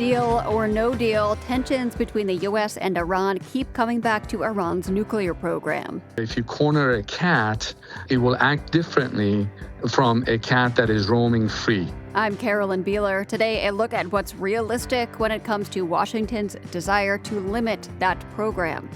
Deal or no deal, tensions between the U.S. and Iran keep coming back to Iran's nuclear program. If you corner a cat, it will act differently from a cat that is roaming free. I'm Carolyn Beeler. Today, a look at what's realistic when it comes to Washington's desire to limit that program.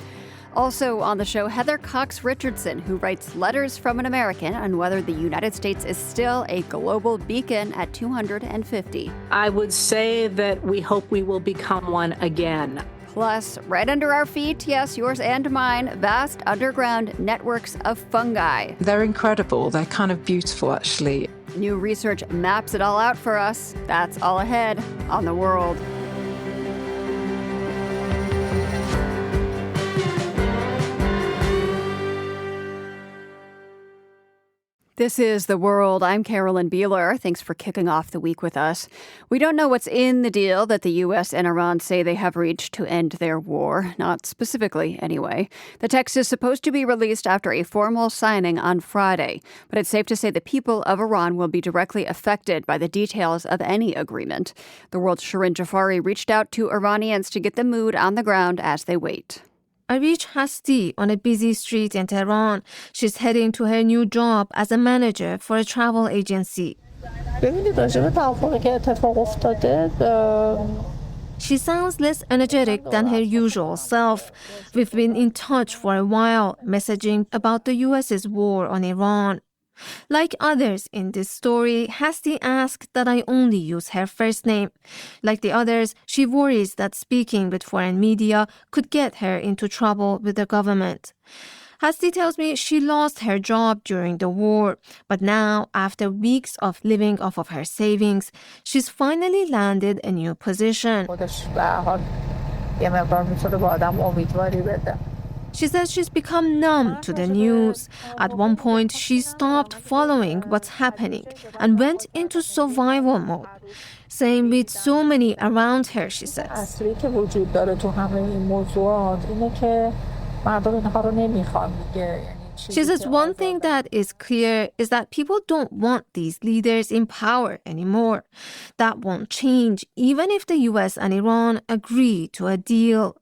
Also on the show, Heather Cox Richardson, who writes Letters from an American on whether the United States is still a global beacon at 250. I would say that we hope we will become one again. Plus, right under our feet, yes, yours and mine, vast underground networks of fungi. They're incredible. They're kind of beautiful, actually. New research maps it all out for us. That's all ahead on The World. This is The World. I'm Carolyn Beeler. Thanks for kicking off the week with us. We don't know what's in the deal that the U.S. and Iran say they have reached to end their war, not specifically anyway. The text is supposed to be released after a formal signing on Friday, but it's safe to say the people of Iran will be directly affected by the details of any agreement. The World's Shirin Jafari reached out to Iranians to get the mood on the ground as they wait. I reach Hasti on a busy street in Tehran. She's heading to her new job as a manager for a travel agency. She sounds less energetic than her usual self. We've been in touch for a while, messaging about the U.S.'s war on Iran. Like others in this story, Hasti asked that I only use her first name. Like the others, she worries that speaking with foreign media could get her into trouble with the government. Hasti tells me she lost her job during the war, but now, after weeks of living off of her savings, she's finally landed a new position. She says she's become numb to the news. At one point, she stopped following what's happening and went into survival mode. Same with so many around her, she says. She says one thing that is clear is that people don't want these leaders in power anymore. That won't change even if the US and Iran agree to a deal.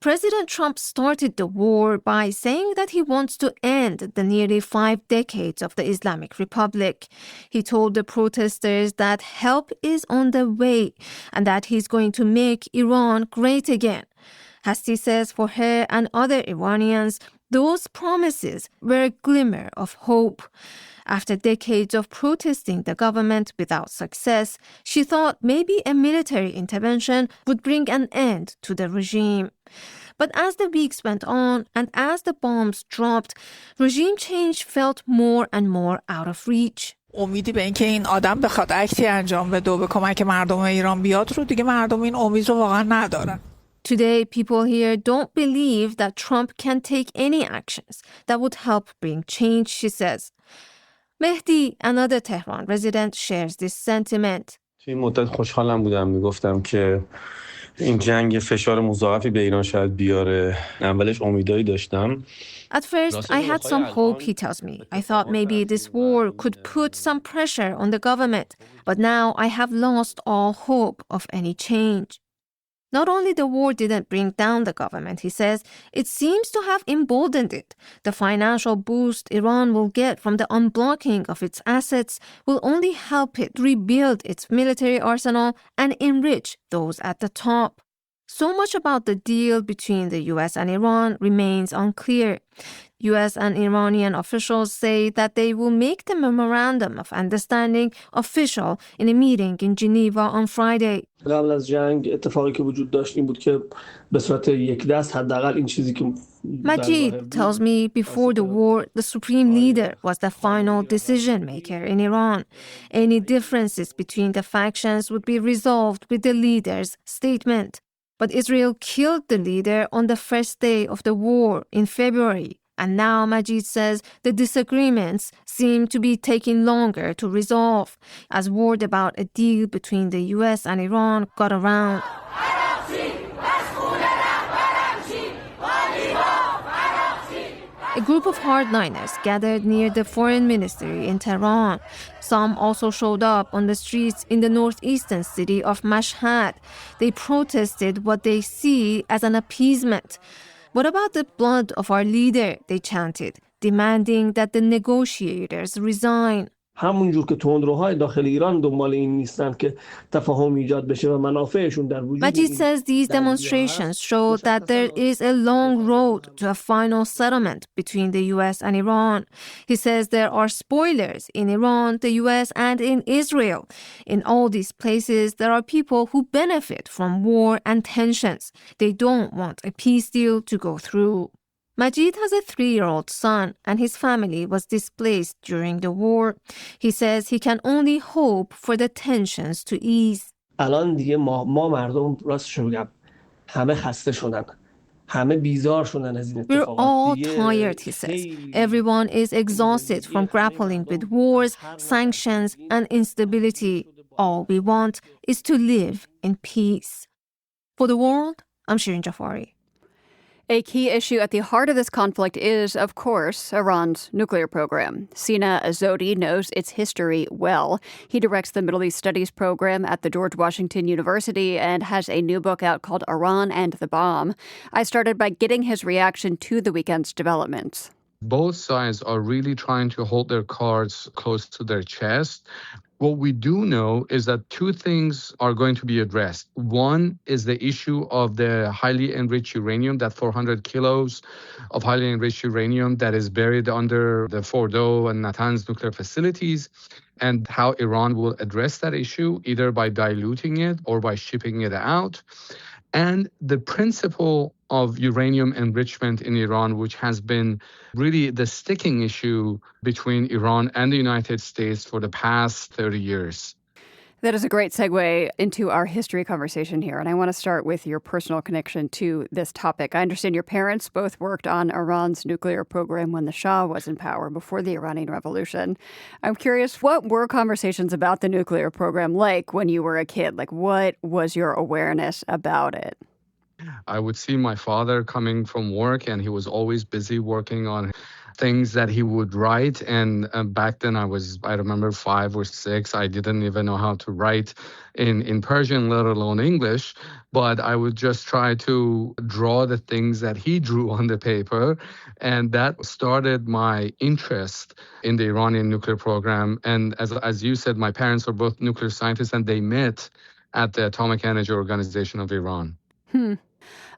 President Trump started the war by saying that he wants to end the nearly 5 decades of the Islamic Republic. He told the protesters that help is on the way and that he's going to make Iran great again. Hasti says for her and other Iranians, those promises were a glimmer of hope. After decades of protesting the government without success, she thought maybe a military intervention would bring an end to the regime. But as the weeks went on and as the bombs dropped, regime change felt more and more out of reach. امیدی به اینکه این آدم بخواد اکتی انجام بده و به کمک مردم ایران بیاد رو دیگه مردم این امید رو واقعا ندارن. Today, people here don't believe that Trump can take any actions that would help bring change, she says. Mehdi, another Tehran resident, shares this sentiment. توی این مدت خوشحالم بودم میگفتم که این جنگ فشار مضاعفی به ایران شاید بیاره. اولش امیدایی داشتم. At first, I had some hope, he tells me. I thought maybe this war could put some pressure on the government. But now I have lost all hope of any change. Not only the war didn't bring down the government, he says, it seems to have emboldened it. The financial boost Iran will get from the unblocking of its assets will only help it rebuild its military arsenal and enrich those at the top. So much about the deal between the U.S. and Iran remains unclear. U.S. and Iranian officials say that they will make the memorandum of understanding official in a meeting in Geneva on Friday. قبل از جنگ اتفاقی که وجود داشت این بود که به صورت یک دست حداقل این چیزی که Majid tells me before the war, the supreme leader was the final decision maker in Iran. Any differences between the factions would be resolved with the leader's statement. But Israel killed the leader on the first day of the war in February. And now Majid says the disagreements seem to be taking longer to resolve, as word about a deal between the US and Iran got around. A group of hardliners gathered near the foreign ministry in Tehran. Some also showed up on the streets in the northeastern city of Mashhad. They protested what they see as an appeasement. What about the blood of our leader? They chanted, demanding that the negotiators resign. همونجور که تندروهای داخل ایران دنبال این نیستن که تفاهم ایجاد بشه و منافعشون در وجود Majid says these demonstrations show that there is a long road to a final settlement between the US and Iran. He says there are spoilers in Iran, the US, and in Israel. In all these places, there are people who benefit from war and tensions. They don't want a peace deal to go through. Majid has a 3-year-old son, and his family was displaced during the war. He says he can only hope for the tensions to ease. الان دیگه ما مردم راستش رو بگم همه خسته شدن. همه بیزار شدن از این We're اتفاقات. all tired, he says. Everyone is exhausted from grappling with wars, sanctions, and instability. All we want is to live in peace. For the world, I'm Shirin Jafari. A key issue at the heart of this conflict is, of course, Iran's nuclear program. Sina Azodi knows its history well. He directs the Middle East Studies program at the George Washington University and has a new book out called Iran and the Bomb. I started by getting his reaction to the weekend's developments. Both sides are really trying to hold their cards close to their chest. What we do know is that two things are going to be addressed. One is the issue of the highly enriched uranium, that 400 kilos of highly enriched uranium that is buried under the Fordow and Natanz nuclear facilities, and how Iran will address that issue, either by diluting it or by shipping it out. And the principle of uranium enrichment in Iran, which has been really the sticking issue between Iran and the United States for the past 30 years. That is a great segue into our history conversation here. And I want to start with your personal connection to this topic. I understand your parents both worked on Iran's nuclear program when the Shah was in power, before the Iranian Revolution. I'm curious, what were conversations about the nuclear program like when you were a kid? Like, what was your awareness about it? I would see my father coming from work, and he was always busy working on things that he would write. And back then I remember 5 or 6. I didn't even know how to write in Persian, let alone English. But I would just try to draw the things that he drew on the paper. And that started my interest in the Iranian nuclear program. And as you said, my parents are both nuclear scientists, and they met at the Atomic Energy Organization of Iran.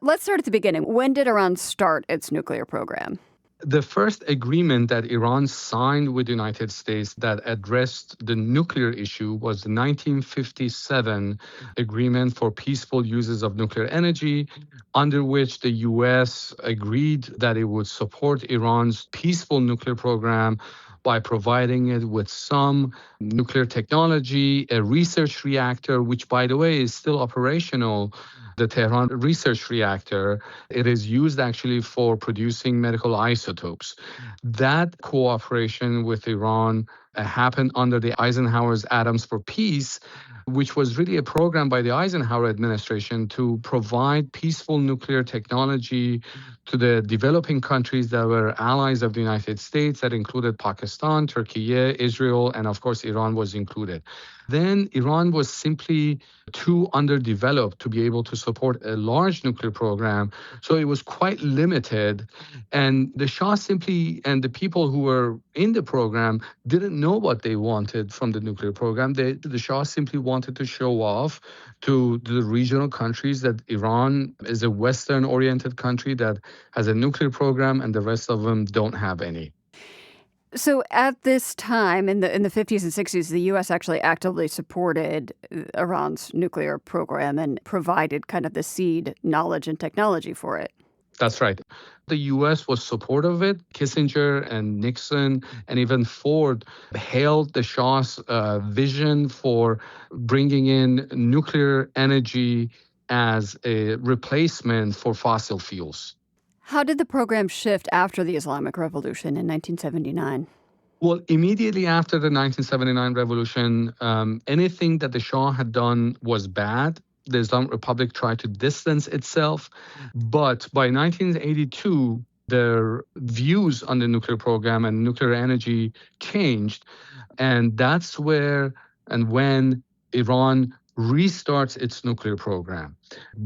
Let's start at the beginning. When did Iran start its nuclear program? The first agreement that Iran signed with the United States that addressed the nuclear issue was the 1957 Agreement for Peaceful Uses of Nuclear Energy, under which the U.S. agreed that it would support Iran's peaceful nuclear program by providing it with some nuclear technology, a research reactor, which, by the way, is still operational, the Tehran research reactor. It is used actually for producing medical isotopes. That cooperation with Iran happened under the Eisenhower's Atoms for Peace, which was really a program by the Eisenhower administration to provide peaceful nuclear technology to the developing countries that were allies of the United States, that included Pakistan, Turkey, Israel, and of course Iran was included. Then Iran was simply too underdeveloped to be able to support a large nuclear program, so it was quite limited. And the Shah simply, and the people who were in the program, didn't know what they wanted from the nuclear program. The Shah simply wanted to show off to the regional countries that Iran is a Western-oriented country that has a nuclear program, and the rest of them don't have any. So at this time, in the 50s and 60s, the U.S. actually actively supported Iran's nuclear program and provided kind of the seed knowledge and technology for it. That's right. The U.S. was supportive of it. Kissinger and Nixon and even Ford hailed the Shah's vision for bringing in nuclear energy as a replacement for fossil fuels. How did the program shift after the Islamic Revolution in 1979? Well, immediately after the 1979 revolution, anything that the Shah had done was bad. The Islamic Republic tried to distance itself. But by 1982, their views on the nuclear program and nuclear energy changed. And that's where and when Iran restarts its nuclear program.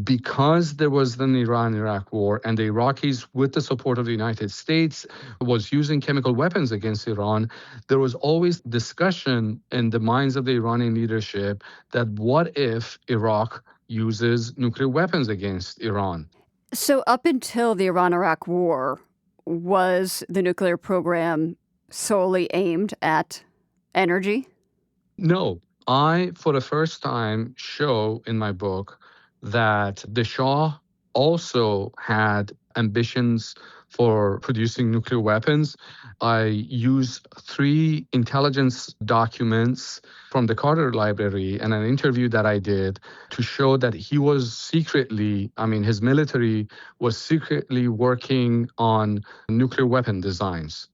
Because there was the Iran-Iraq war and the Iraqis, with the support of the United States, was using chemical weapons against Iran, there was always discussion in the minds of the Iranian leadership that what if Iraq uses nuclear weapons against Iran? So up until the Iran-Iraq war, was the nuclear program solely aimed at energy? No. I, for the first time, show in my book that the Shah also had ambitions for producing nuclear weapons. I use 3 intelligence documents from the Carter Library and an interview that I did to show that he was secretly, his military was secretly working on nuclear weapon designs.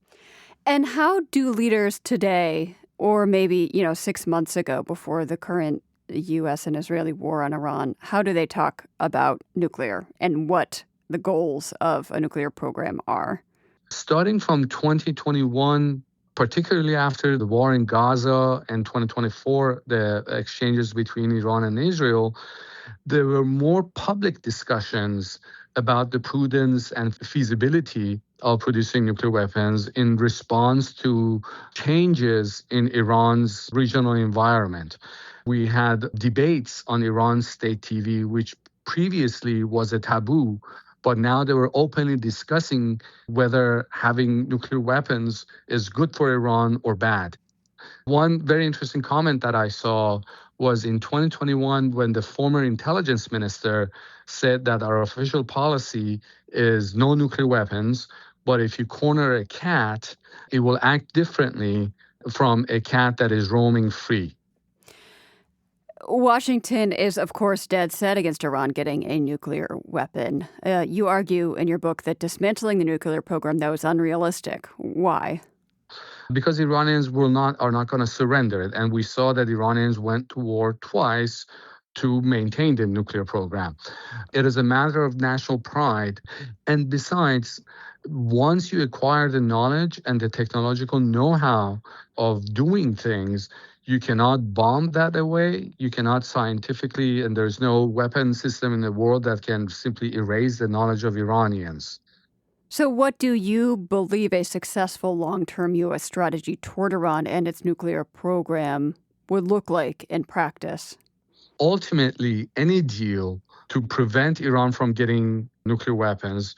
And how do leaders today, or maybe, 6 months ago before the current U.S. and Israeli war on Iran, how do they talk about nuclear and what the goals of a nuclear program are? Starting from 2021, particularly after the war in Gaza and 2024, the exchanges between Iran and Israel, there were more public discussions about the prudence and feasibility of producing nuclear weapons in response to changes in Iran's regional environment. We had debates on Iran's state TV, which previously was a taboo, but now they were openly discussing whether having nuclear weapons is good for Iran or bad. One very interesting comment that I saw was in 2021 when the former intelligence minister said that our official policy is no nuclear weapons, but if you corner a cat, it will act differently from a cat that is roaming free. Washington is, of course, dead set against Iran getting a nuclear weapon. You argue in your book that dismantling the nuclear program, though, is unrealistic. Why? Because Iranians are not going to surrender it. And we saw that Iranians went to war twice to maintain the nuclear program. It is a matter of national pride. And besides, once you acquire the knowledge and the technological know-how of doing things, you cannot bomb that away. You cannot scientifically, and there's no weapon system in the world that can simply erase the knowledge of Iranians. So what do you believe a successful long-term U.S. strategy toward Iran and its nuclear program would look like in practice? Ultimately, any deal to prevent Iran from getting nuclear weapons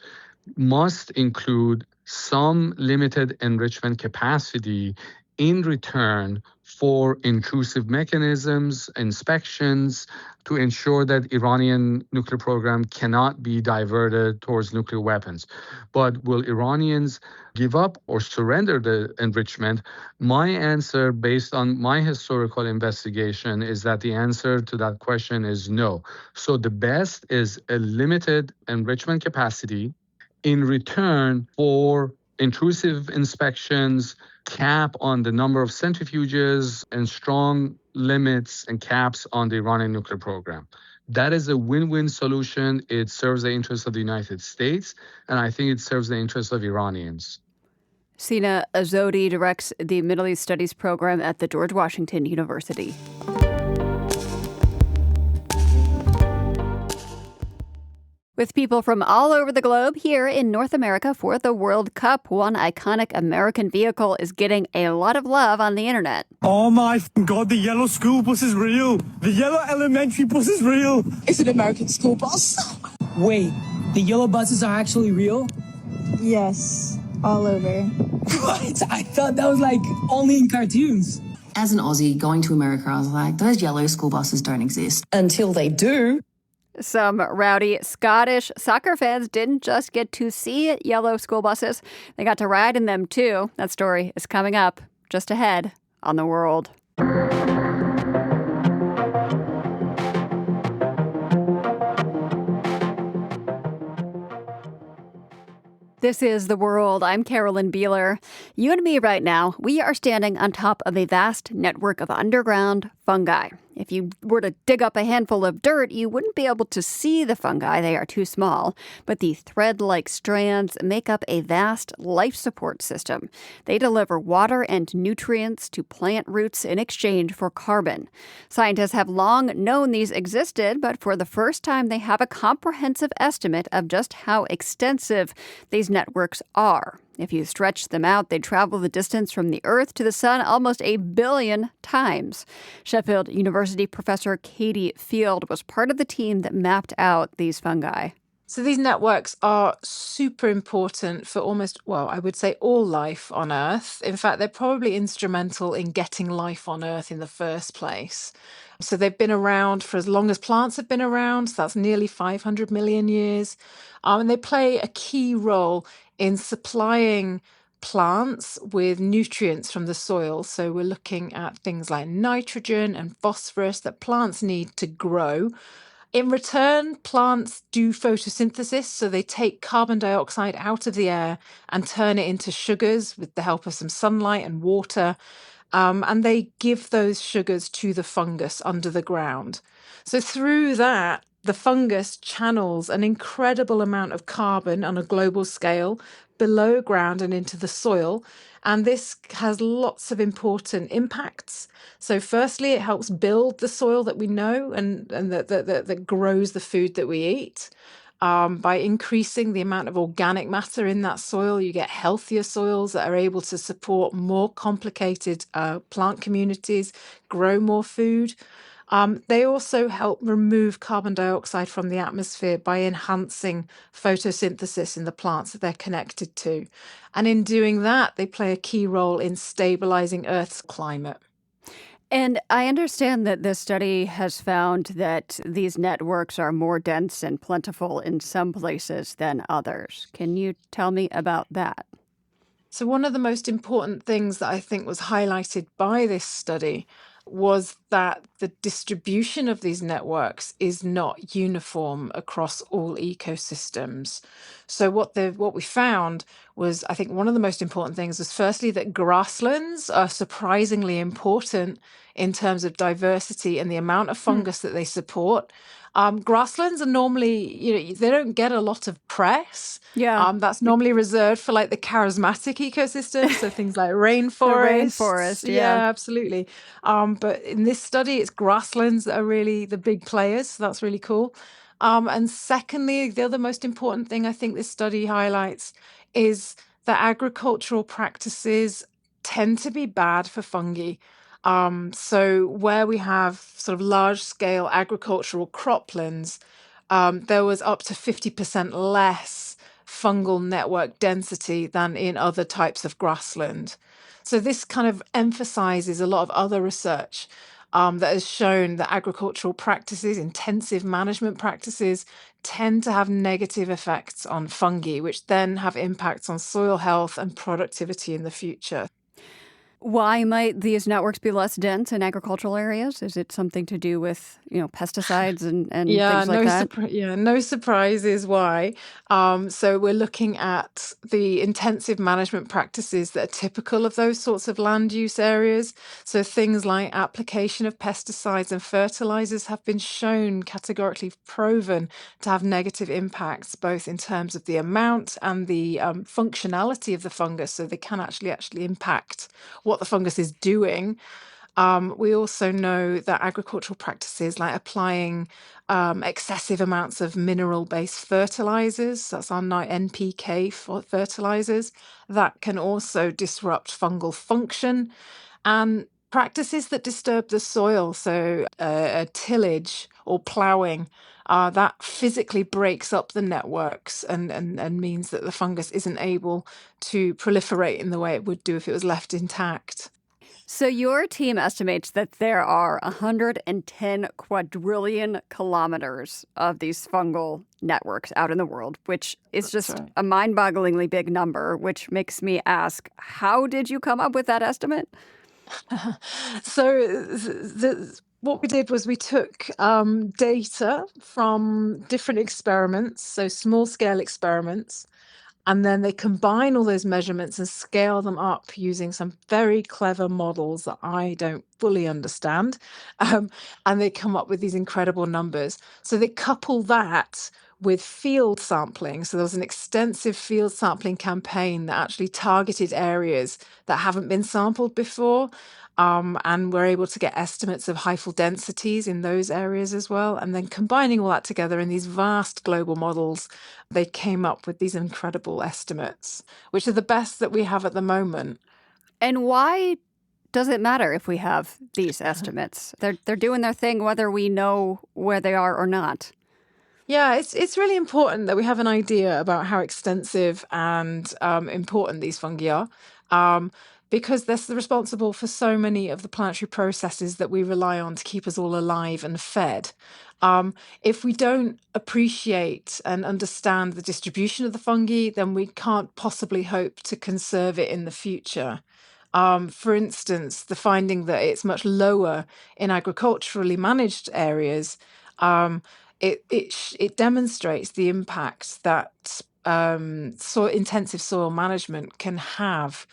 must include some limited enrichment capacity in return for intrusive mechanisms, inspections, to ensure that Iranian nuclear program cannot be diverted towards nuclear weapons. But will Iranians give up or surrender the enrichment? My answer, based on my historical investigation, is that the answer to that question is no. So the best is a limited enrichment capacity in return for intrusive inspections, cap on the number of centrifuges, and strong limits and caps on the Iranian nuclear program. That is a win-win solution. It serves the interests of the United States, and I think it serves the interests of Iranians. Sina Azodi directs the Middle East Studies program at the George Washington University. With people from all over the globe here in North America for the World Cup, one iconic American vehicle is getting a lot of love on the internet. Oh my God, the yellow school bus is real. The yellow elementary bus is real. It's an American school bus. Wait, the yellow buses are actually real? Yes, all over. What? I thought that was like only in cartoons. As an Aussie going to America, I was like, those yellow school buses don't exist. Until they do. Some rowdy Scottish soccer fans didn't just get to see yellow school buses. They got to ride in them, too. That story is coming up just ahead on The World. This is The World. I'm Carolyn Beeler. You and me right now, we are standing on top of a vast network of underground fungi. If you were to dig up a handful of dirt, you wouldn't be able to see the fungi. They are too small. But the thread-like strands make up a vast life support system. They deliver water and nutrients to plant roots in exchange for carbon. Scientists have long known these existed, but for the first time, they have a comprehensive estimate of just how extensive these networks are. If you stretch them out, they travel the distance from the Earth to the Sun almost 1 billion times. Sheffield University professor Katie Field was part of the team that mapped out these fungi. So these networks are super important for almost, well, I would say all life on Earth. In fact, they're probably instrumental in getting life on Earth in the first place. So they've been around for as long as plants have been around. So that's nearly 500 million years. And they play a key role in supplying plants with nutrients from the soil. So we're looking at things like nitrogen and phosphorus that plants need to grow. In return, plants do photosynthesis, so they take carbon dioxide out of the air and turn it into sugars with the help of some sunlight and water. And they give those sugars to the fungus under the ground. So through that, the fungus channels an incredible amount of carbon on a global scale below ground and into the soil. And this has lots of important impacts. So firstly, it helps build the soil that we know and that grows the food that we eat. By increasing the amount of organic matter in that soil, you get healthier soils that are able to support more complicated plant communities, grow more food. They also help remove carbon dioxide from the atmosphere by enhancing photosynthesis in the plants that they're connected to. And in doing that, they play a key role in stabilizing Earth's climate. And I understand that this study has found that these networks are more dense and plentiful in some places than others. Can you tell me about that? So one of the most important things that I think was highlighted by this study was that the distribution of these networks is not uniform across all ecosystems. So what we found was, I think one of the most important things was firstly that grasslands are surprisingly important in terms of diversity and the amount of fungus that they support. Grasslands are normally, they don't get a lot of press. Yeah. That's normally reserved for like the charismatic ecosystems, so things like rainforests. Rainforest, yeah, absolutely. But in this study, it's grasslands that are really the big players. So that's really cool. And secondly, the other most important thing I think this study highlights is that agricultural practices tend to be bad for fungi. So where we have sort of large-scale agricultural croplands, there was up to 50% less fungal network density than in other types of grassland. So this kind of emphasizes a lot of other research that has shown that agricultural practices, intensive management practices, tend to have negative effects on fungi, which then have impacts on soil health and productivity in the future. Why might these networks be less dense in agricultural areas? Is it something to do with, pesticides and things like that? No surprises why. So we're looking at the intensive management practices that are typical of those sorts of land use areas. So things like application of pesticides and fertilizers have been shown, categorically proven, to have negative impacts, both in terms of the amount and the functionality of the fungus. So they can actually impact what the fungus is doing. We also know that agricultural practices like applying excessive amounts of mineral-based fertilizers, that's our NPK fertilizers, that can also disrupt fungal function. And practices that disturb the soil, so tillage or ploughing, that physically breaks up the networks and means that the fungus isn't able to proliferate in the way it would do if it was left intact. So your team estimates that there are 110 quadrillion kilometers of these fungal networks out in the world, which is just a mind-bogglingly big number, which makes me ask, how did you come up with that estimate? So what we did was we took data from different experiments, so small-scale experiments, And then they combine all those measurements and scale them up using some very clever models that I don't fully understand. And they come up with these incredible numbers. So they couple that with field sampling. So there was an extensive field sampling campaign that actually targeted areas that haven't been sampled before. And we're able to get estimates of hyphal densities in those areas as well. And then combining all that together in these vast global models, they came up with these incredible estimates, which are the best that we have at the moment. And why does it matter if we have these estimates? They're doing their thing whether we know where they are or not. Yeah, it's really important that we have an idea about how extensive and important these fungi are, because they're responsible for so many of the planetary processes that we rely on to keep us all alive and fed. If we don't appreciate and understand the distribution of the fungi, then we can't possibly hope to conserve it in the future. For instance, the finding that it's much lower in agriculturally managed areas, it demonstrates the impact that intensive soil management can have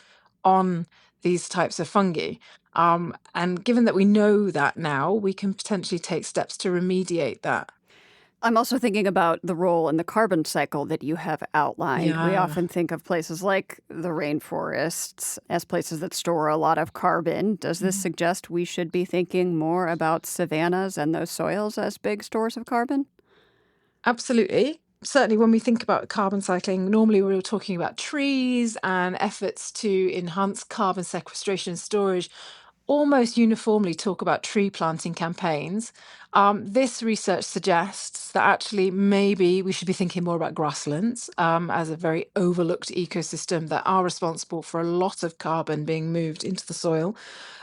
on these types of fungi. And given that we know that now, we can potentially take steps to remediate that. I'm also thinking about the role in the carbon cycle that you have outlined. We Yeah. often think of places like the rainforests as places that store a lot of carbon. Does this suggest we should be thinking more about savannas and those soils as big stores of carbon? Absolutely. Certainly, when we think about carbon cycling, normally we're talking about trees and efforts to enhance carbon sequestration and storage. Almost uniformly talk about tree planting campaigns. This research suggests that actually maybe we should be thinking more about grasslands as a very overlooked ecosystem that are responsible for a lot of carbon being moved into the soil.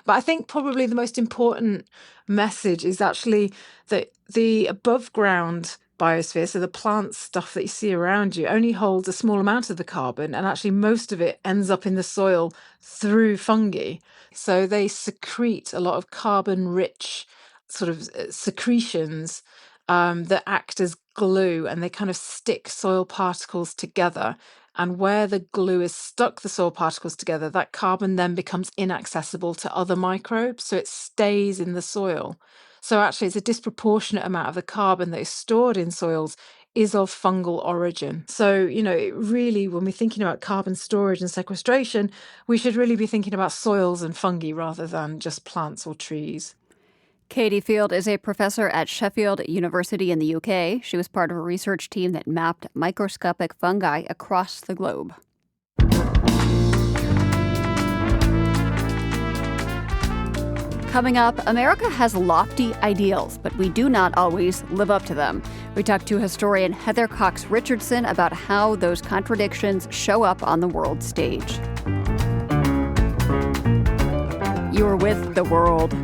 But I think probably the most important message is actually that the above ground biosphere, so the plant stuff that you see around you, only holds a small amount of the carbon, and actually most of it ends up in the soil through fungi. So they secrete a lot of carbon-rich sort of secretions that act as glue, and they kind of stick soil particles together. And where the glue is stuck the soil particles together, that carbon then becomes inaccessible to other microbes, so it stays in the soil. So actually, it's a disproportionate amount of the carbon that is stored in soils is of fungal origin. So, really, when we're thinking about carbon storage and sequestration, we should really be thinking about soils and fungi rather than just plants or trees. Katie Field is a professor at Sheffield University in the UK. She was part of a research team that mapped microscopic fungi across the globe. Coming up, America has lofty ideals, but we do not always live up to them. We talked to historian Heather Cox Richardson about how those contradictions show up on the world stage. You're with The World.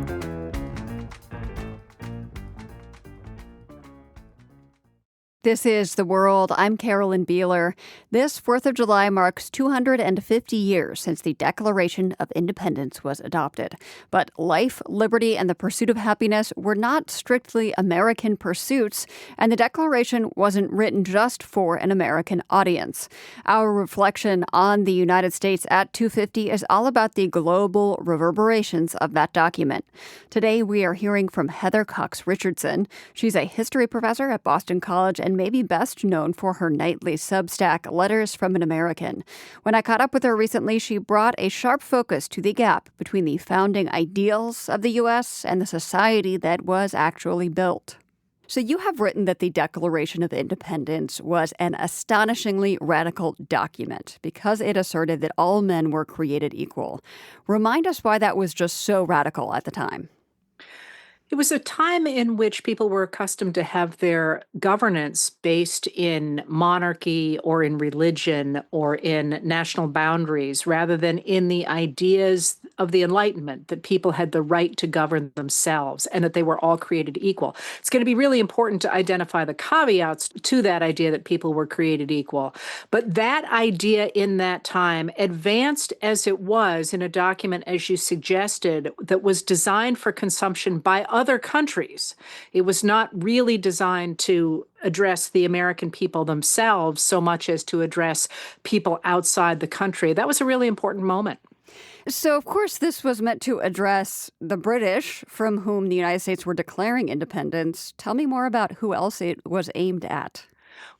This is The World. I'm Carolyn Beeler. This 4th of July marks 250 years since the Declaration of Independence was adopted. But life, liberty, and the pursuit of happiness were not strictly American pursuits, and the Declaration wasn't written just for an American audience. Our reflection on the United States at 250 is all about the global reverberations of that document. Today, we are hearing from Heather Cox Richardson. She's a history professor at Boston College and maybe best known for her nightly Substack, Letters from an American. When I caught up with her recently, she brought a sharp focus to the gap between the founding ideals of the U.S. and the society that was actually built. So you have written that the Declaration of Independence was an astonishingly radical document because it asserted that all men were created equal. Remind us why that was just so radical at the time. It was a time in which people were accustomed to have their governance based in monarchy or in religion or in national boundaries rather than in the ideas of the Enlightenment, that people had the right to govern themselves and that they were all created equal. It's going to be really important to identify the caveats to that idea that people were created equal. But that idea in that time, advanced as it was in a document, as you suggested, that was designed for consumption by other countries. It was not really designed to address the American people themselves so much as to address people outside the country. That was a really important moment. So, of course, this was meant to address the British, from whom the United States were declaring independence. Tell me more about who else it was aimed at.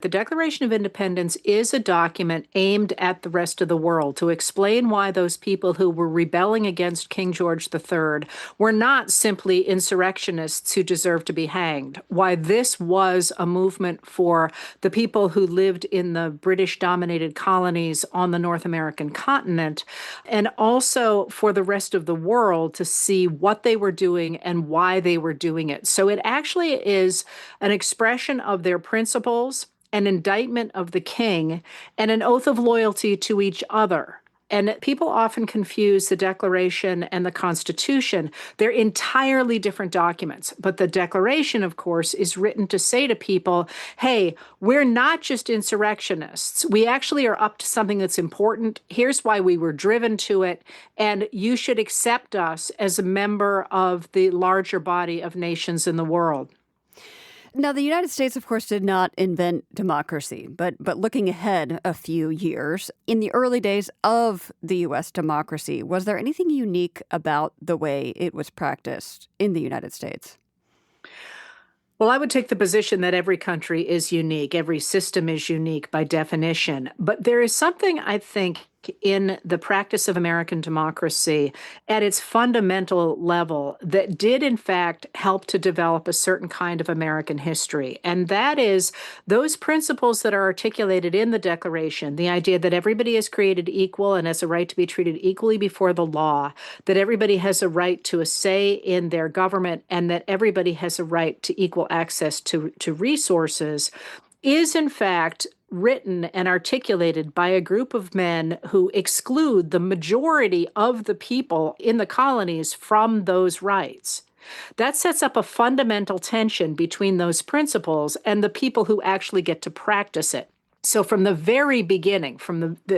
The Declaration of Independence is a document aimed at the rest of the world to explain why those people who were rebelling against King George III were not simply insurrectionists who deserved to be hanged, why this was a movement for the people who lived in the British-dominated colonies on the North American continent, and also for the rest of the world to see what they were doing and why they were doing it. So it actually is an expression of their principles, an indictment of the king, and an oath of loyalty to each other. And people often confuse the Declaration and the Constitution. They're entirely different documents. But the Declaration, of course, is written to say to people, hey, we're not just insurrectionists. We actually are up to something that's important. Here's why we were driven to it. And you should accept us as a member of the larger body of nations in the world. Now, the United States, of course, did not invent democracy, but looking ahead a few years, in the early days of the U.S. democracy, was there anything unique about the way it was practiced in the United States? Well, I would take the position that every country is unique. Every system is unique by definition. But there is something, I think, in the practice of American democracy at its fundamental level that did, in fact, help to develop a certain kind of American history. And that is those principles that are articulated in the Declaration, the idea that everybody is created equal and has a right to be treated equally before the law, that everybody has a right to a say in their government, and that everybody has a right to equal access to resources, is, in fact, written and articulated by a group of men who exclude the majority of the people in the colonies from those rights. That sets up a fundamental tension between those principles and the people who actually get to practice it. So from the very beginning,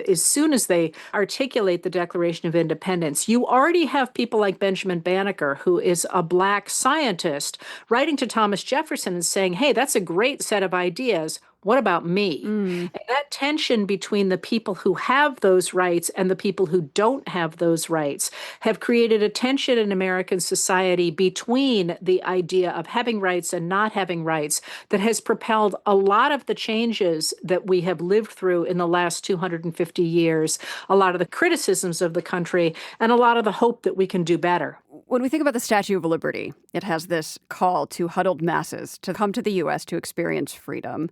as soon as they articulate the Declaration of Independence, you already have people like Benjamin Banneker, who is a Black scientist, writing to Thomas Jefferson and saying, hey, that's a great set of ideas. What about me? And that tension between the people who have those rights and the people who don't have those rights have created a tension in American society between the idea of having rights and not having rights that has propelled a lot of the changes that we have lived through in the last 250 years, a lot of the criticisms of the country, and a lot of the hope that we can do better. When we think about the Statue of Liberty, it has this call to huddled masses to come to the U.S. to experience freedom.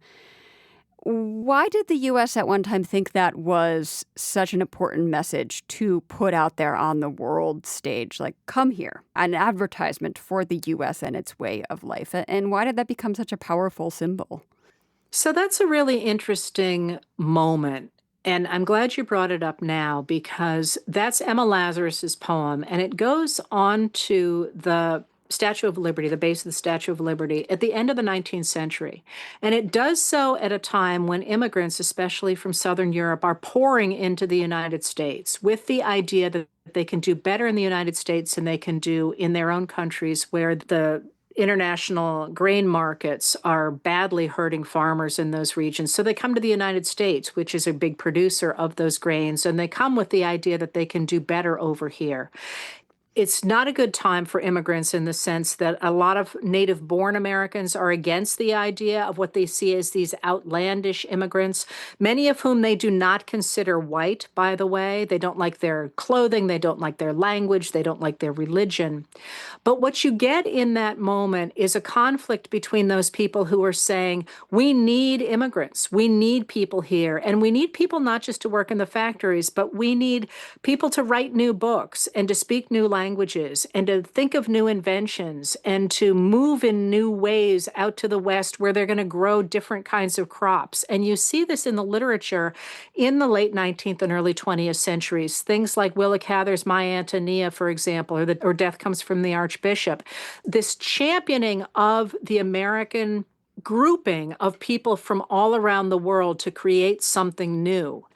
Why did the U.S. at one time think that was such an important message to put out there on the world stage? Like, come here, an advertisement for the U.S. and its way of life. And why did that become such a powerful symbol? So that's a really interesting moment. And I'm glad you brought it up now, because that's Emma Lazarus's poem, and it goes on to the Statue of Liberty, the base of the Statue of Liberty, at the end of the 19th century. And it does so at a time when immigrants, especially from Southern Europe, are pouring into the United States with the idea that they can do better in the United States than they can do in their own countries, where the international grain markets are badly hurting farmers in those regions. So they come to the United States, which is a big producer of those grains, and they come with the idea that they can do better over here. It's not a good time for immigrants in the sense that a lot of native-born Americans are against the idea of what they see as these outlandish immigrants, many of whom they do not consider white, by the way. They don't like their clothing, they don't like their language, they don't like their religion. But what you get in that moment is a conflict between those people who are saying, we need immigrants, we need people here, and we need people not just to work in the factories, but we need people to write new books and to speak new languages and to think of new inventions and to move in new ways out to the West where they're going to grow different kinds of crops. And you see this in the literature in the late 19th and early 20th centuries. Things like Willa Cather's My Antonia, for example, or Death Comes from the Archbishop. This championing of the American grouping of people from all around the world to create something new.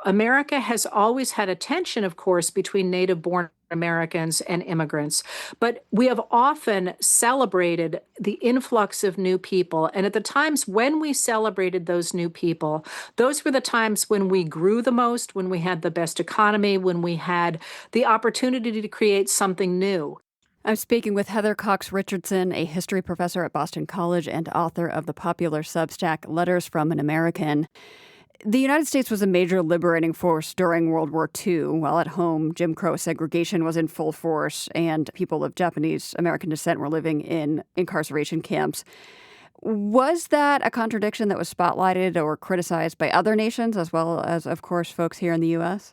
America has always had a tension, of course, between native-born Americans and immigrants. But we have often celebrated the influx of new people. And at the times when we celebrated those new people, those were the times when we grew the most, when we had the best economy, when we had the opportunity to create something new. I'm speaking with Heather Cox Richardson, a history professor at Boston College and author of the popular Substack Letters from an American. The United States was a major liberating force during World War II. While at home, Jim Crow segregation was in full force, and people of Japanese American descent were living in incarceration camps. Was that a contradiction that was spotlighted or criticized by other nations, as well as, of course, folks here in the U.S.?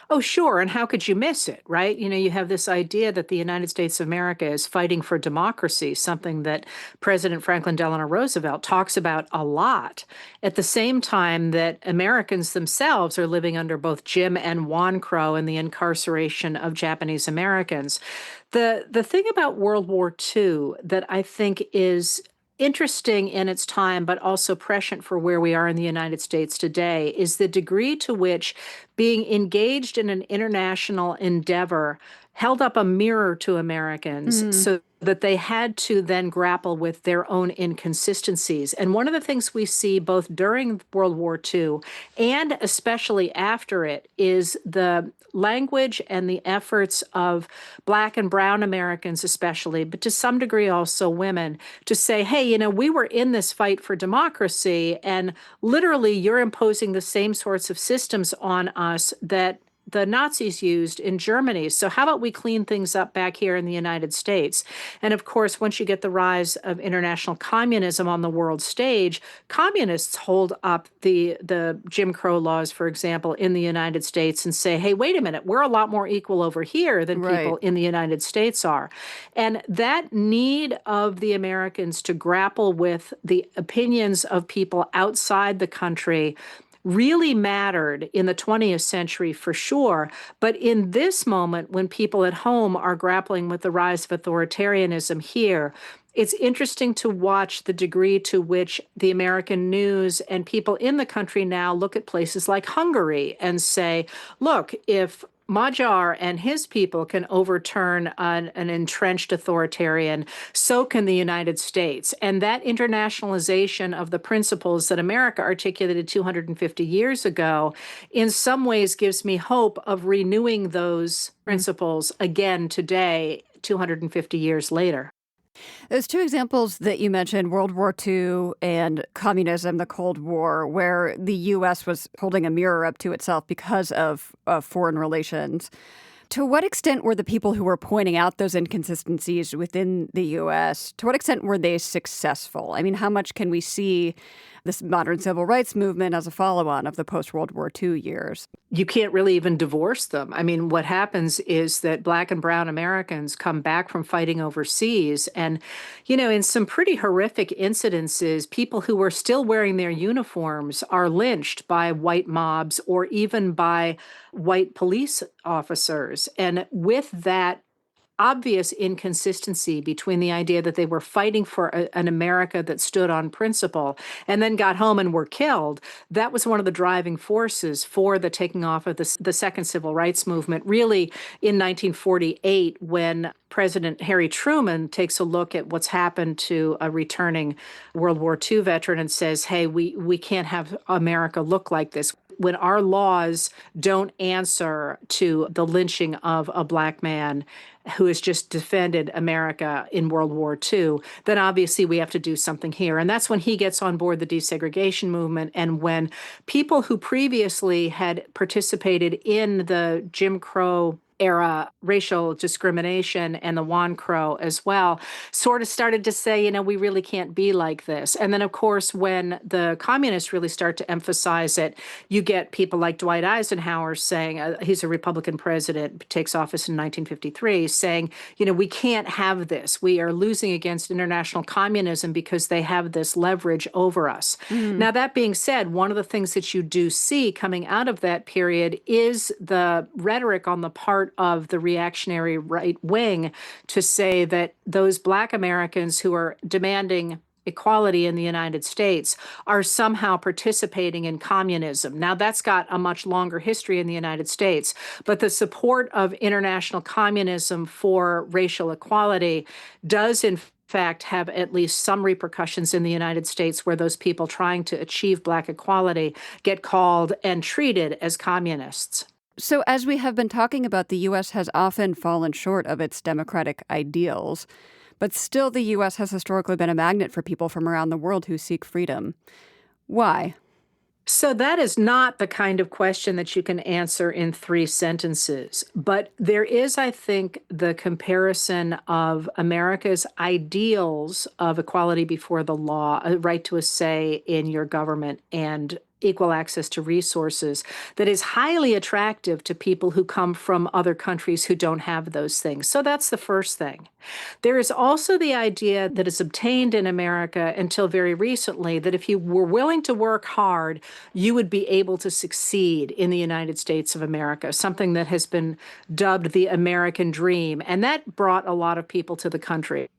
Oh, sure. And how could you miss it, right? You have this idea that the United States of America is fighting for democracy, something that President Franklin Delano Roosevelt talks about a lot, at the same time that Americans themselves are living under both Jim and Juan Crow and the incarceration of Japanese Americans. The thing about World War II that I think is interesting in its time, but also prescient for where we are in the United States today, is the degree to which being engaged in an international endeavor held up a mirror to Americans so that they had to then grapple with their own inconsistencies. And one of the things we see both during World War II and especially after it is the language and the efforts of Black and brown Americans especially, but to some degree also women, to say, hey, we were in this fight for democracy, and literally you're imposing the same sorts of systems on us that the Nazis used in Germany. So how about we clean things up back here in the United States? And of course, once you get the rise of international communism on the world stage, communists hold up the Jim Crow laws, for example, in the United States and say, hey, wait a minute, we're a lot more equal over here than people in the United States are. And that need of the Americans to grapple with the opinions of people outside the country really mattered in the 20th century for sure. But in this moment, when people at home are grappling with the rise of authoritarianism here, it's interesting to watch the degree to which the American news and people in the country now look at places like Hungary and say, look, if Magyar and his people can overturn an entrenched authoritarian, so can the United States. And that internationalization of the principles that America articulated 250 years ago, in some ways gives me hope of renewing those principles again today, 250 years later. Those two examples that you mentioned, World War II and communism, the Cold War, where the U.S. was holding a mirror up to itself because of foreign relations. To what extent were the people who were pointing out those inconsistencies within the U.S., to what extent were they successful? I mean, how much can we see this modern civil rights movement as a follow-on of the post-World War II years? You can't really even divorce them. I mean, what happens is that Black and brown Americans come back from fighting overseas. And, in some pretty horrific incidences, people who were still wearing their uniforms are lynched by white mobs or even by white police officers. And with that obvious inconsistency between the idea that they were fighting for an America that stood on principle and then got home and were killed, that was one of the driving forces for the taking off of the second civil rights movement, really in 1948, when President Harry Truman takes a look at what's happened to a returning World War II veteran and says, hey, we can't have America look like this. When our laws don't answer to the lynching of a Black man who has just defended America in World War II, then obviously we have to do something here. And that's when he gets on board the desegregation movement, and when people who previously had participated in the Jim Crow era racial discrimination and the Juan Crow as well, sort of started to say, we really can't be like this. And then, of course, when the communists really start to emphasize it, you get people like Dwight Eisenhower saying, he's a Republican president, takes office in 1953, saying, we can't have this. We are losing against international communism because they have this leverage over us. Now, that being said, one of the things that you do see coming out of that period is the rhetoric on the part of the reactionary right wing to say that those Black Americans who are demanding equality in the United States are somehow participating in communism. Now, that's got a much longer history in the United States, but the support of international communism for racial equality does, in fact, have at least some repercussions in the United States, where those people trying to achieve Black equality get called and treated as communists. So as we have been talking about, the U.S. has often fallen short of its democratic ideals, but still the U.S. has historically been a magnet for people from around the world who seek freedom. Why? So that is not the kind of question that you can answer in 3 sentences. But there is, I think, the comparison of America's ideals of equality before the law, a right to a say in your government, and equal access to resources that is highly attractive to people who come from other countries who don't have those things. So that's the first thing. There is also the idea that is obtained in America until very recently that if you were willing to work hard, you would be able to succeed in the United States of America, something that has been dubbed the American dream. And that brought a lot of people to the country.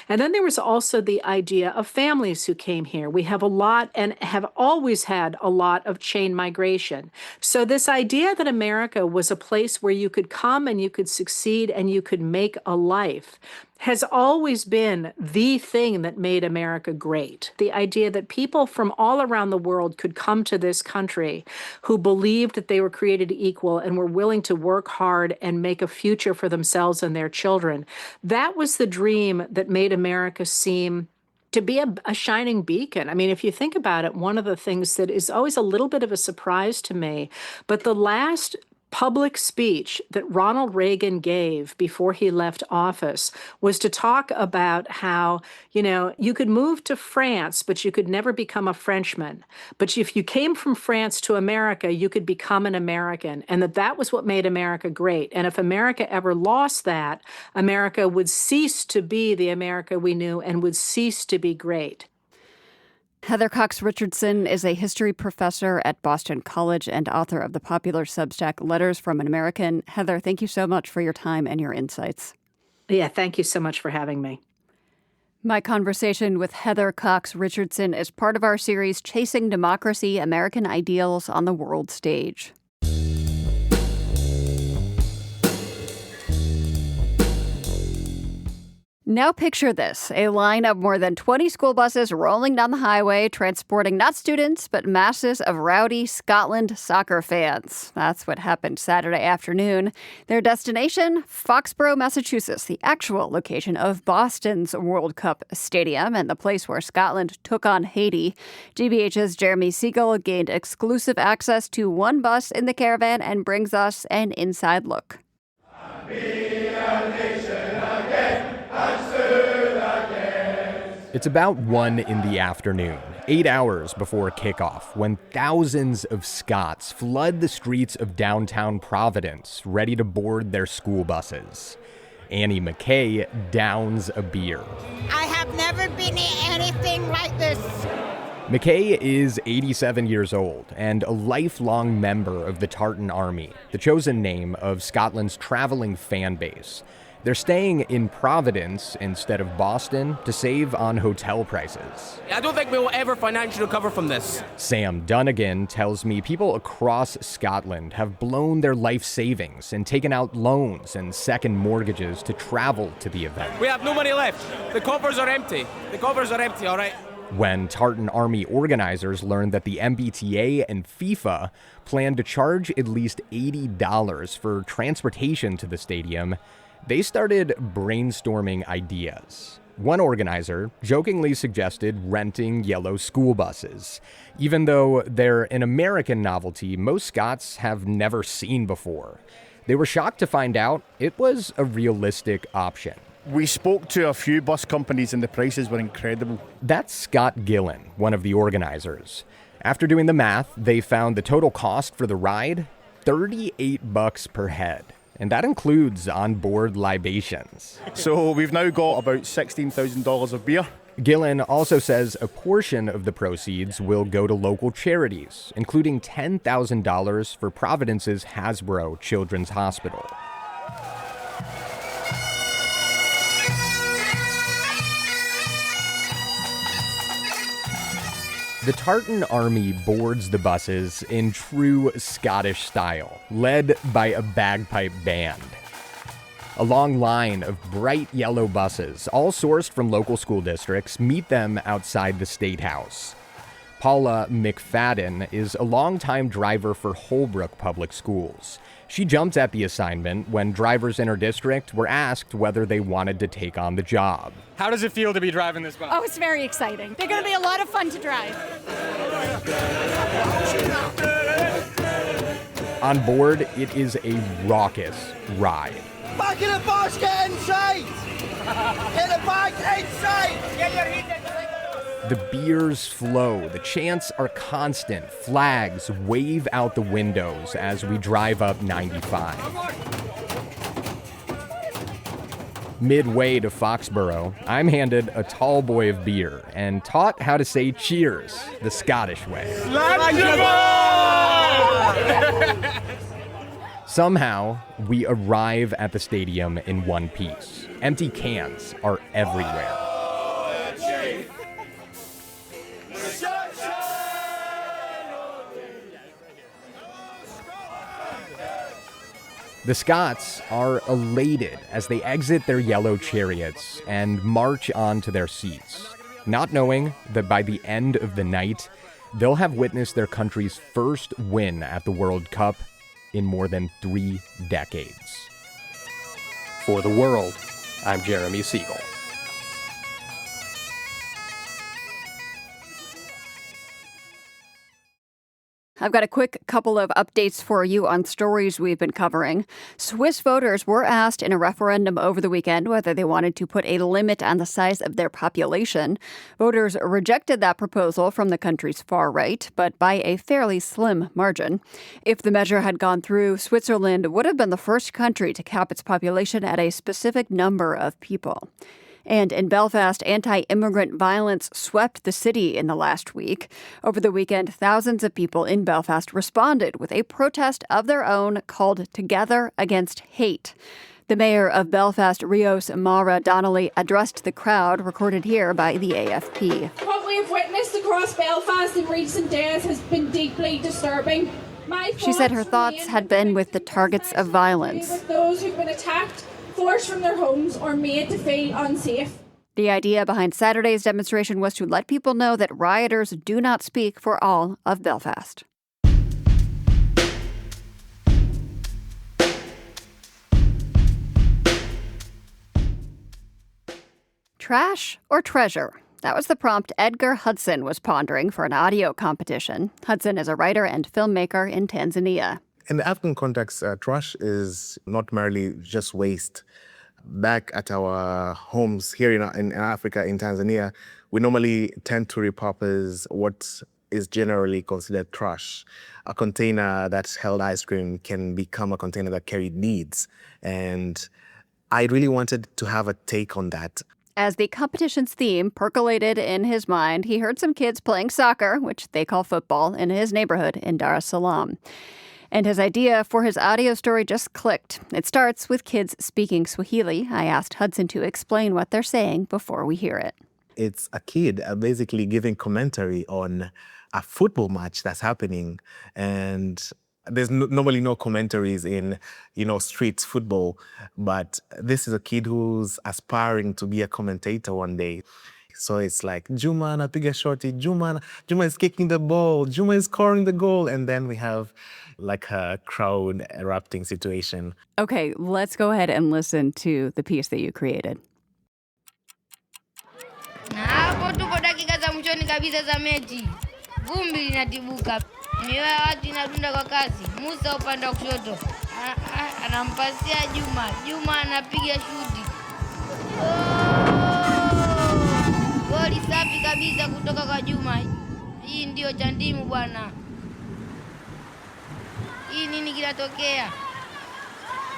And then there was also the idea of families who came here. We have a lot and have always had a lot of chain migration. So this idea that America was a place where you could come and you could succeed and you could make a life has always been the thing that made America great. The idea that people from all around the world could come to this country who believed that they were created equal and were willing to work hard and make a future for themselves and their children. That was the dream that made America seem to be a shining beacon. I mean, if you think about it, one of the things that is always a little bit of a surprise to me, but the last public speech that Ronald Reagan gave before he left office was to talk about how, you could move to France, but you could never become a Frenchman. But if you came from France to America, you could become an American, and that was what made America great. And if America ever lost that, America would cease to be the America we knew and would cease to be great. Heather Cox Richardson is a history professor at Boston College and author of the popular Substack Letters from an American. Heather, thank you so much for your time and your insights. Yeah, thank you so much for having me. My conversation with Heather Cox Richardson is part of our series Chasing Democracy, American Ideals on the World Stage. Now picture this, a line of more than 20 school buses rolling down the highway, transporting not students, but masses of rowdy Scotland soccer fans. That's what happened Saturday afternoon. Their destination, Foxborough, Massachusetts, the actual location of Boston's World Cup stadium and the place where Scotland took on Haiti. GBH's Jeremy Siegel gained exclusive access to one bus in the caravan and brings us an inside look. It's about 1 in the afternoon, 8 hours before kickoff, when thousands of Scots flood the streets of downtown Providence, ready to board their school buses. Annie McKay downs a beer. I have never been in anything like this. McKay is 87 years old and a lifelong member of the Tartan Army, the chosen name of Scotland's traveling fan base. They're staying in Providence instead of Boston to save on hotel prices. I don't think we will ever financially recover from this. Sam Dunnigan tells me people across Scotland have blown their life savings and taken out loans and second mortgages to travel to the event. We have no money left. The coffers are empty. The coffers are empty, all right? When Tartan Army organizers learned that the MBTA and FIFA planned to charge at least $80 for transportation to the stadium, they started brainstorming ideas. One organizer jokingly suggested renting yellow school buses, even though they're an American novelty most Scots have never seen before. They were shocked to find out it was a realistic option. We spoke to a few bus companies and the prices were incredible. That's Scott Gillen, one of the organizers. After doing the math, they found the total cost for the ride, $38 per head. And that includes onboard libations. So we've now got about $16,000 of beer. Gillen also says a portion of the proceeds will go to local charities, including $10,000 for Providence's Hasbro Children's Hospital. The Tartan army boards the buses in true Scottish style, led by a bagpipe band. A long line of bright yellow buses, all sourced from local school districts, meet them outside the State House. Paula McFadden is a longtime driver for Holbrook Public Schools. She jumped at the assignment when drivers in her district were asked whether they wanted to take on the job. How does it feel to be driving this bus? Oh, it's very exciting. They're going to be a lot of fun to drive. On board, it is a raucous ride. Back in the bus, get inside! Get the back inside! Get your heat inside! The beers flow, the chants are constant, flags wave out the windows as we drive up 95. Midway to Foxborough, I'm handed a tall boy of beer and taught how to say cheers the Scottish way. Somehow, we arrive at the stadium in one piece. Empty cans are everywhere. The Scots are elated as they exit their yellow chariots and march on to their seats, not knowing that by the end of the night, they'll have witnessed their country's first win at the World Cup in more than 3 decades. For The World, I'm Jeremy Siegel. I've got a quick couple of updates for you on stories we've been covering. Swiss voters were asked in a referendum over the weekend whether they wanted to put a limit on the size of their population. Voters rejected that proposal from the country's far right, but by a fairly slim margin. If the measure had gone through, Switzerland would have been the first country to cap its population at a specific number of people. And in Belfast, anti-immigrant violence swept the city in the last week. Over the weekend, thousands of people in Belfast responded with a protest of their own called Together Against Hate. The mayor of Belfast, Rios Mara Donnelly, addressed the crowd, recorded here by the AFP. What we have witnessed across Belfast in recent days has been deeply disturbing. She said her thoughts had been with the targets of violence. With those who've been attacked, forced from their homes, or made to feel unsafe. The idea behind Saturday's demonstration was to let people know that rioters do not speak for all of Belfast. Trash or treasure? That was the prompt Edgar Hudson was pondering for an audio competition. Hudson is a writer and filmmaker in Tanzania. In the African context, trash is not merely just waste. Back at our homes here in Africa, in Tanzania, we normally tend to repurpose what is generally considered trash. A container that held ice cream can become a container that carried needs. And I really wanted to have a take on that. As the competition's theme percolated in his mind, he heard some kids playing soccer, which they call football, in his neighborhood in Dar es Salaam. And his idea for his audio story just clicked. It starts with kids speaking Swahili. I asked Hudson to explain what they're saying before we hear it. It's a kid basically giving commentary on a football match that's happening. And there's normally no commentaries in, street football. But this is a kid who's aspiring to be a commentator one day. So it's like, Juma anapiga shorty, Juma is kicking the ball, Juma is scoring the goal. And then we have like a crowd erupting situation. Okay, let's go ahead and listen to the piece that you created. Hapo tuko dakika za mchoni kabisa za mechi. Vumbi linatibuka. Mioyo ya watu inadunda kwa kasi. Musa upande wa kushoto anampasia Juma. Juma anapiga shuti. Goli safi kabisa kutoka kwa Juma. Hii ndio chandimu bwana. Hii nini kinatokea?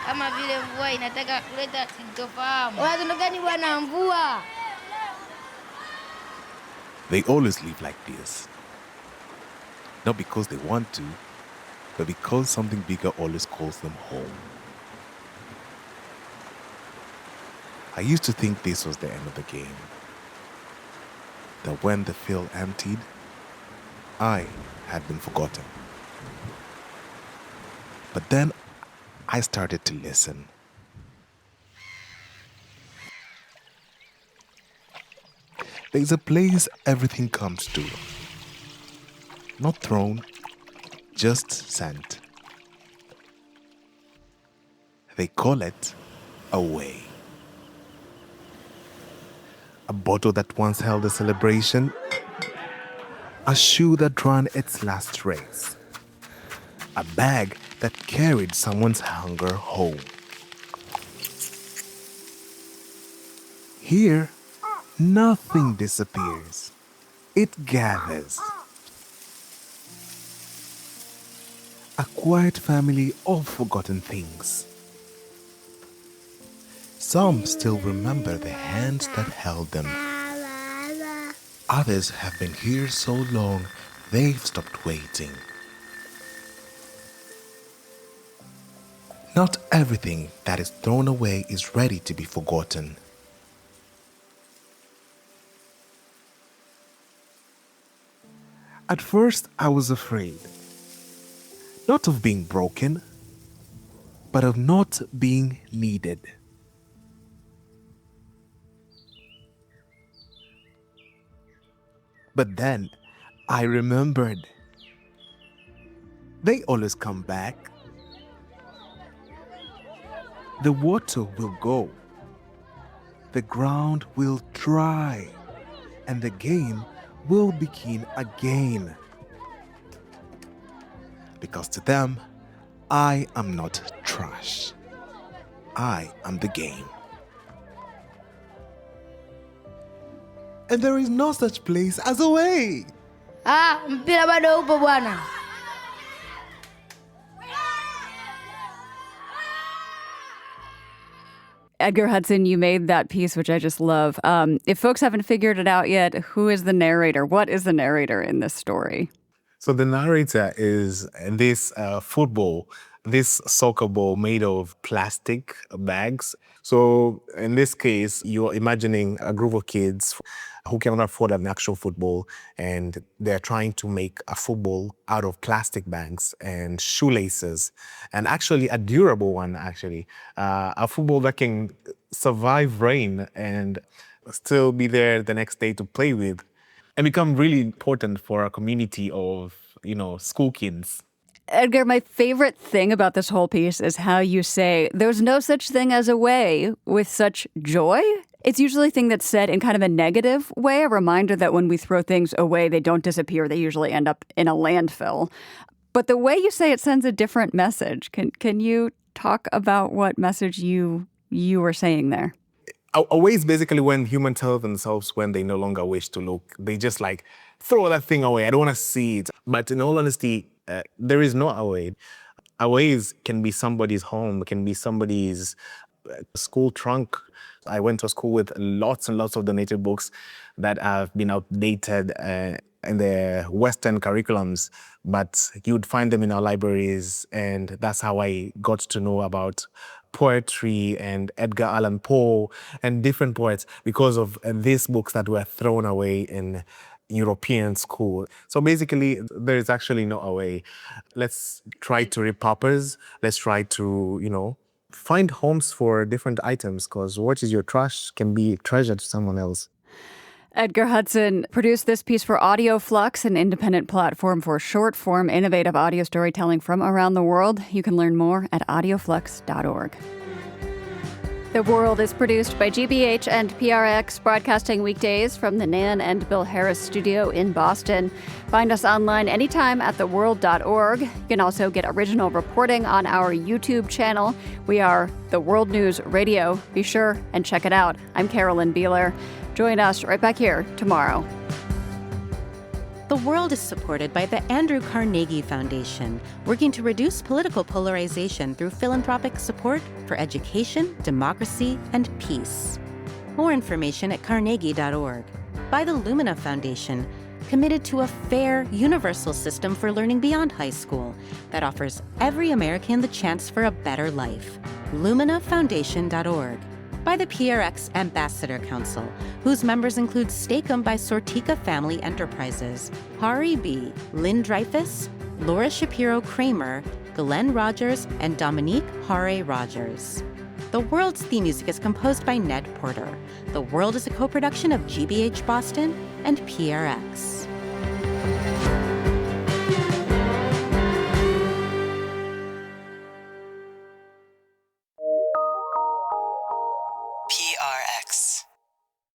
Kama vile mvua inataka kuleta sintofahamu. Unataka gani bwana mvua? They always live like this. Not because they want to, but because something bigger always calls them home. I used to think this was the end of the game. That when the field emptied, I had been forgotten. But then I started to listen. There's a place everything comes to. Not thrown, just sent. They call it a way. A bottle that once held a celebration. A shoe that ran its last race. A bag that carried someone's hunger home. Here, nothing disappears. It gathers. A quiet family of forgotten things. Some still remember the hands that held them. Others have been here so long, they've stopped waiting. Not everything that is thrown away is ready to be forgotten. At first, I was afraid. Not of being broken, but of not being needed. But then I remembered. They always come back. The water will go. The ground will dry. And the game will begin again. Because to them, I am not trash. I am the game. And there is no such place as a way. Mpira bado upo bwana. Edgar Hudson, you made that piece, which I just love. If folks haven't figured it out yet, who is the narrator? What is the narrator in this story? So the narrator is this this soccer ball made of plastic bags. So in this case, you're imagining a group of kids who cannot afford an actual football, and they're trying to make a football out of plastic bags and shoelaces, and actually a durable one, a football that can survive rain and still be there the next day to play with, and become really important for a community of, school kids. Edgar, my favorite thing about this whole piece is how you say, there's no such thing as a way, with such joy. It's usually a thing that's said in kind of a negative way, a reminder that when we throw things away, they don't disappear. They usually end up in a landfill. But the way you say it sends a different message. Can you talk about what message you were saying there? A way is basically when humans tell themselves when they no longer wish to look. They just throw that thing away. I don't want to see it. But in all honesty, there is no away. Aways can be somebody's home, can be somebody's school trunk. I went to a school with lots and lots of donated books that have been outdated in the Western curriculums, but you'd find them in our libraries, and that's how I got to know about poetry and Edgar Allan Poe and different poets because of these books that were thrown away in European school. So basically, there is actually no away. Let's try to repurpose. Let's try to, find homes for different items, because what is your trash can be treasure to someone else. Edgar Hudson produced this piece for Audio Flux, an independent platform for short-form, innovative audio storytelling from around the world. You can learn more at audioflux.org. The World is produced by GBH and PRX, broadcasting weekdays from the Nan and Bill Harris studio in Boston. Find us online anytime at theworld.org. You can also get original reporting on our YouTube channel. We are The World News Radio. Be sure and check it out. I'm Carolyn Beeler. Join us right back here tomorrow. The World is supported by the Andrew Carnegie Foundation, working to reduce political polarization through philanthropic support for education, democracy, and peace. More information at carnegie.org. By the Lumina Foundation, committed to a fair, universal system for learning beyond high school that offers every American the chance for a better life. LuminaFoundation.org. by the PRX Ambassador Council, whose members include Steakum by Sortika Family Enterprises, Hari B., Lynn Dreyfus, Laura Shapiro Kramer, Glenn Rogers, and Dominique Hare Rogers. The World's theme music is composed by Ned Porter. The World is a co-production of GBH Boston and PRX.